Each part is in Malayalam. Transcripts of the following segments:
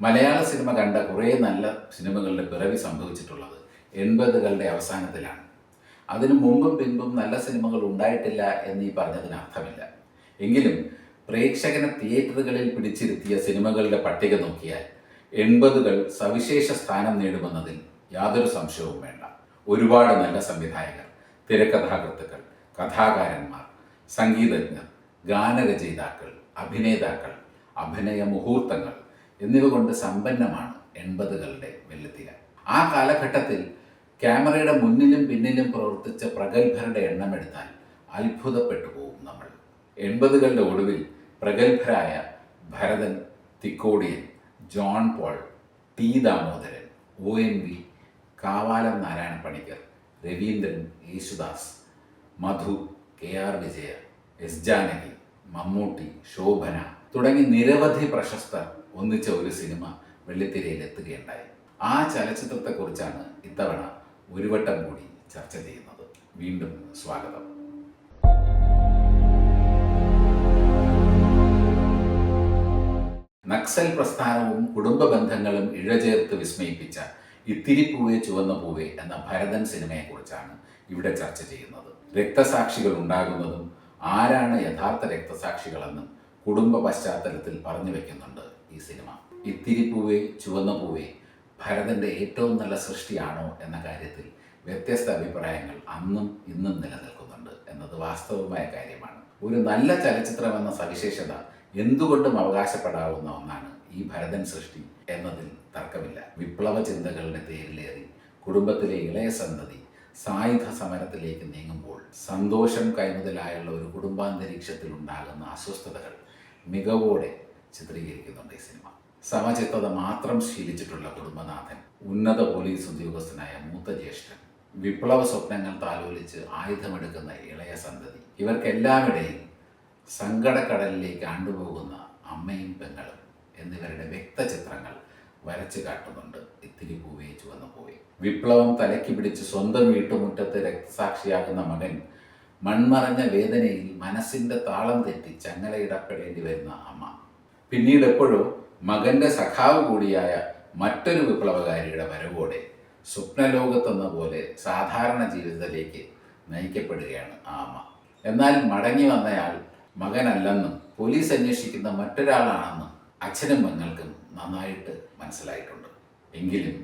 മലയാള സിനിമ കണ്ട കുറേ നല്ല സിനിമകളുടെ പിറവി സംഭവിച്ചിട്ടുള്ളത് 80കളുടെ അവസാനത്തിലാണ്. അതിനു മുമ്പും പിൻപും നല്ല സിനിമകൾ ഉണ്ടായിട്ടില്ല എന്നീ പറഞ്ഞതിന് അർത്ഥമില്ല. എങ്കിലും പ്രേക്ഷകനെ തിയേറ്ററുകളിൽ പിടിച്ചിരുത്തിയ സിനിമകളുടെ പട്ടിക നോക്കിയാൽ 80കൾ സവിശേഷ സ്ഥാനം നേടുമെന്നതിൽ യാതൊരു സംശയവും വേണ്ട. ഒരുപാട് നല്ല സംവിധായകർ, തിരക്കഥാകൃത്തുക്കൾ, കഥാകാരന്മാർ, സംഗീതജ്ഞർ, ഗാനരചയിതാക്കൾ, അഭിനേതാക്കൾ, അഭിനയ മുഹൂർത്തങ്ങൾ എന്നിവ കൊണ്ട് സമ്പന്നമാണ് 80കളുടെ വെള്ളിത്തിര. ആ കാലഘട്ടത്തിൽ ക്യാമറയുടെ മുന്നിലും പിന്നിലും പ്രവർത്തിച്ച പ്രഗത്ഭരുടെ എണ്ണമെടുത്താൽ അത്ഭുതപ്പെട്ടു പോകും നമ്മൾ. 80കളുടെ ഒടുവിൽ പ്രഗത്ഭരായ Bharathan, Thikkodiyan, John Paul, T Damodaran, ONV, Kavalam Narayana Panicker, Raveendran, Yesudas, Madhu, KR Vijaya, S Janaki, Mammootty, Shobana തുടങ്ങി നിരവധി പ്രശസ്തർ ഒന്നിച്ച ഒരു സിനിമ വെള്ളിത്തിരയിൽ എത്തുകയുണ്ടായി. ആ ചലച്ചിത്രത്തെക്കുറിച്ചാണ് ഇത്തവണ ഒരു വട്ടം കൂടി ചർച്ച ചെയ്യുന്നത്. വീണ്ടും സ്വാഗതം. നക്സൽ പ്രസ്ഥാനവും കുടുംബ ബന്ധങ്ങളും ഇഴചേർത്ത് വിസ്മയിപ്പിച്ച ഇത്തിരിപ്പൂവേ ചുവന്ന പൂവേ എന്ന ഭരതൻ സിനിമയെക്കുറിച്ചാണ് ഇവിടെ ചർച്ച ചെയ്യുന്നത്. രക്തസാക്ഷികൾ ഉണ്ടാകുന്നതും ആരാണ് യഥാർത്ഥ രക്തസാക്ഷികളെന്നും കുടുംബ പശ്ചാത്തലത്തിൽ പറഞ്ഞു വെക്കുന്നുണ്ട് ഈ സിനിമ. ഇത്തിരിപ്പൂവേ ചുവന്ന പൂവേ ഭരതൻ്റെ ഏറ്റവും നല്ല സൃഷ്ടിയാണോ എന്ന കാര്യത്തിൽ വ്യത്യസ്ത അഭിപ്രായങ്ങൾ അന്നും ഇന്നും നിലനിൽക്കുന്നുണ്ട് എന്നത് വാസ്തവമായ കാര്യമാണ്. ഒരു നല്ല ചലച്ചിത്രം എന്ന സവിശേഷത എന്തുകൊണ്ടും അവകാശപ്പെടാവുന്ന ഒന്നാണ് ഈ ഭരതൻ സൃഷ്ടി എന്നതിൽ തർക്കമില്ല. വിപ്ലവ ചിന്തകളുടെ തേരിലേറി കുടുംബത്തിലെ ഇളയ സന്തതി സായുധ സമരത്തിലേക്ക് നീങ്ങുമ്പോൾ സന്തോഷം കൈമുതലായുള്ള ഒരു കുടുംബാന്തരീക്ഷത്തിൽ ഉണ്ടാകുന്ന അസ്വസ്ഥതകൾ മികവോടെ ചിത്രീകരിക്കുന്നുണ്ട് ഈ സിനിമ. സമചിത്തത മാത്രം ശീലിച്ചിട്ടുള്ള കുടുംബനാഥൻ, ഉന്നത പോലീസ് ഉദ്യോഗസ്ഥനായ മൂത്ത ജ്യേഷ്ഠൻ, വിപ്ലവ സ്വപ്നങ്ങൾ താലോലിച്ച് ആയുധമെടുക്കുന്ന ഇളയ സന്തതി, ഇവർക്കെല്ലാമിടയിൽ സങ്കടക്കടലിലേക്ക് ആണ്ടുപോകുന്ന അമ്മയും പെങ്ങളും എന്നിവരുടെ വ്യക്തചിത്രങ്ങൾ വരച്ചു കാട്ടുന്നുണ്ട് ഇത്തിരി പൂവേ ചുവന്ന പൂവേ. വിപ്ലവം തലയ്ക്ക് പിടിച്ച് സ്വന്തം വീട്ടുമുറ്റത്ത് രക്തസാക്ഷിയാകുന്ന മകൻ, മൺമറഞ്ഞ വേദനയിൽ മനസ്സിൻ്റെ താളം തെറ്റി ചങ്ങലയിടപ്പെടേണ്ടി വരുന്ന അമ്മ, പിന്നീട് എപ്പോഴോ മകൻ്റെ സഖാവ് കൂടിയായ മറ്റൊരു വിപ്ലവകാരിയുടെ വരവോടെ സ്വപ്നലോകത്തെന്ന പോലെ സാധാരണ ജീവിതത്തിലേക്ക് നയിക്കപ്പെടുകയാണ് ആ അമ്മ. എന്നാൽ മടങ്ങി വന്നയാൾ മകനല്ലെന്നും പോലീസ് അന്വേഷിക്കുന്ന മറ്റൊരാളാണെന്നും അച്ഛനും പെങ്ങൾക്കും നന്നായിട്ട് മനസ്സിലായിട്ടുണ്ട്. എങ്കിലും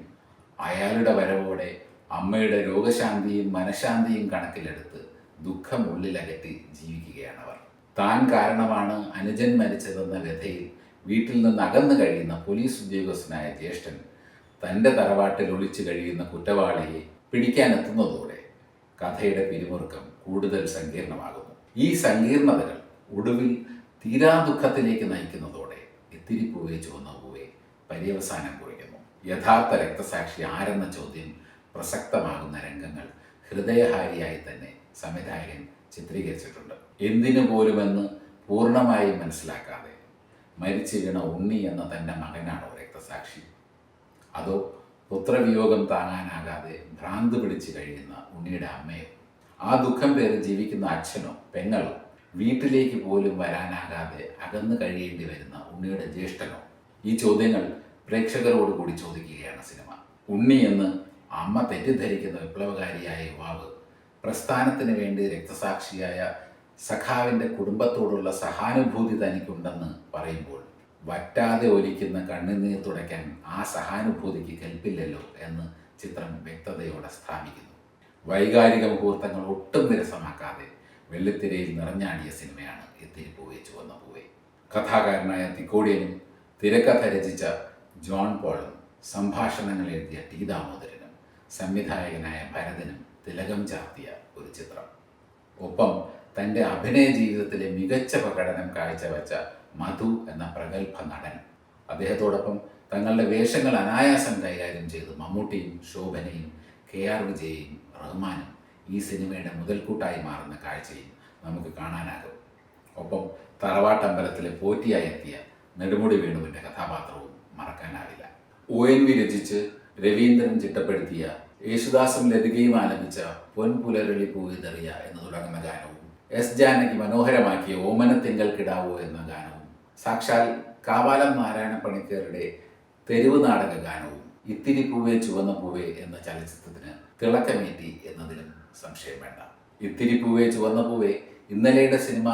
അയാളുടെ വരവോടെ അമ്മയുടെ രോഗശാന്തിയും മനഃശാന്തിയും കണക്കിലെടുത്ത് ദുഃഖം ഉള്ളിലകറ്റി ജീവിക്കുകയാണ് അവർ. താൻ കാരണമാണ് അനുജൻ മരിച്ചതെന്ന വ്യഥയിൽ വീട്ടിൽ നിന്ന് അകന്നു കഴിയുന്ന പോലീസ് ഉദ്യോഗസ്ഥനായ ജ്യേഷ്ഠൻ തൻ്റെ തറവാട്ടിൽ ഒളിച്ചു കഴിയുന്ന കുറ്റവാളിയെ പിടിക്കാനെത്തുന്നതോടെ കഥയുടെ പിരിമുറുക്കം കൂടുതൽ സങ്കീർണമാകുന്നു. ഈ സങ്കീർണതകൾ ഒടുവിൽ തീരാ ദുഃഖത്തിലേക്ക് നയിക്കുന്നതോടെ ഇത്തിരി പൂവേ ചുവന്ന പൂവേ പര്യവസാനം കുറിക്കുന്നു. യഥാർത്ഥ രക്തസാക്ഷി ആരെന്ന ചോദ്യം പ്രസക്തമാകുന്ന രംഗങ്ങൾ ഹൃദയഹാരിയായി തന്നെ സംവിധായകൻ ചിത്രീകരിച്ചിട്ടുണ്ട്. എന്തിനു പോലുമെന്ന് പൂർണ്ണമായും മനസ്സിലാക്കാതെ മരിച്ചു വീണ ഉണ്ണി എന്ന തൻ്റെ മകനാണോ രക്തസാക്ഷി? അതോ പുത്രവിയോഗം താങ്ങാനാകാതെ ഭ്രാന്ത് പിടിച്ച് കഴിയുന്ന ഉണ്ണിയുടെ അമ്മയോ? ആ ദുഃഖം പേര് ജീവിക്കുന്ന അച്ഛനോ പെങ്ങളോ? വീട്ടിലേക്ക് പോലും വരാനാകാതെ അകന്നു കഴിയേണ്ടി വരുന്ന ഉണ്ണിയുടെ ജ്യേഷ്ഠനോ? ഈ ചോദ്യങ്ങൾ പ്രേക്ഷകരോട് കൂടി ചോദിക്കുകയാണ് സിനിമ. ഉണ്ണി എന്ന് അമ്മ തെറ്റിദ്ധരിക്കുന്ന വിപ്ലവകാരിയായ യുവാവ് പ്രസ്ഥാനത്തിന് വേണ്ടി രക്തസാക്ഷിയായ സഖാവിൻ്റെ കുടുംബത്തോടുള്ള സഹാനുഭൂതി തനിക്കുണ്ടെന്ന് പറയുമ്പോൾ വറ്റാതെ ഒലിക്കുന്ന കണ്ണുനീർ തുടയ്ക്കാൻ ആ സഹാനുഭൂതിക്ക് കെൽപ്പില്ലല്ലോ എന്ന് ചിത്രം വ്യക്തതയോടെ സ്ഥാപിക്കുന്നു. വൈകാരിക മുഹൂർത്തങ്ങൾ ഒട്ടും വിരസമാക്കാതെ വെള്ളിത്തിരയിൽ നിറഞ്ഞാടിയ സിനിമയാണ് ഇത്തിരി പൂവേ ചുവന്ന പൂവേ. കഥാകാരനായ തിക്കോടിയനും തിരക്കഥ രചിച്ച ജോൺ പോളും സംഭാഷണങ്ങൾ എഴുതിയ ടി ദാമോദരനും സംവിധായകനായ ഭരതനും തിലകം ചാർത്തിയ ഒരു ചിത്രം. ഒപ്പം തൻ്റെ അഭിനയ ജീവിതത്തിലെ മികച്ച പ്രകടനം കാഴ്ചവെച്ച മധു എന്ന പ്രഗത്ഭ നടൻ, അദ്ദേഹത്തോടൊപ്പം തങ്ങളുടെ വേഷങ്ങൾ അനായാസം കൈകാര്യം ചെയ്ത് മമ്മൂട്ടിയും ശോഭനയും KR വിജയയും റഹ്മാനും ഈ സിനിമയുടെ മുതൽക്കൂട്ടായി മാറുന്ന കാഴ്ചയും നമുക്ക് കാണാനാകും. ഒപ്പം തറവാട്ടമ്പലത്തിലെ പോറ്റിയായി എത്തിയ നെടുമുടി വേണുവിൻ്റെ കഥാപാത്രവും മറക്കാനാവില്ല. ONV രചിച്ച് രവീന്ദ്രൻ ചിട്ടപ്പെടുത്തിയ യേശുദാസും ലതികയും ആലപിച്ച പൊൻപുലരളി പൂവിതറിയ എന്ന് തുടങ്ങുന്ന ഗാനവും S ജാനകി മനോഹരമാക്കിയ ഓമനത്തിങ്കൽ കിടാവോ എന്ന ഗാനവും സാക്ഷാൽ കാവാലം നാരായണ പണിക്കരുടെ തെരുവ് നാടക ഗാനവും ഇത്തിരി പൂവേ ചുവന്ന പൂവേ എന്ന ചലച്ചിത്രത്തിന് തിളക്കമേറ്റി എന്നതിലും സംശയം വേണ്ട. ഇത്തിരി പൂവേ ചുവന്ന പൂവേ ഇന്നലെയുടെ സിനിമ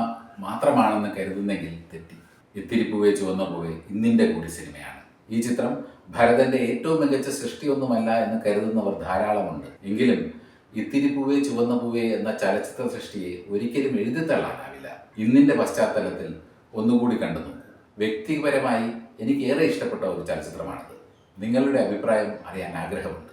മാത്രമാണെന്ന് കരുതുന്നെങ്കിൽ തെറ്റി. ഇത്തിരി പൂവേ ചുവന്ന പൂവേ ഇന്നിൻ്റെ കൂടി സിനിമയാണ്. ഈ ചിത്രം ഭരതന്റെ ഏറ്റവും മികച്ച സൃഷ്ടിയൊന്നുമല്ല എന്ന് കരുതുന്നവർ ധാരാളമുണ്ട്. എങ്കിലും ഇത്തിരി പൂവേ ചുവന്ന പൂവേ എന്ന ചലച്ചിത്ര സൃഷ്ടിയെ ഒരിക്കലും എഴുതിത്തള്ളാനാവില്ല. ഇന്നിൻ്റെ പശ്ചാത്തലത്തിൽ ഒന്നുകൂടി കണ്ടു നോക്കൂ. വ്യക്തിപരമായി എനിക്ക് ഏറെ ഇഷ്ടപ്പെട്ട ഒരു ചലച്ചിത്രമാണിത്. നിങ്ങളുടെ അഭിപ്രായം അറിയാൻ ആഗ്രഹമുണ്ട്.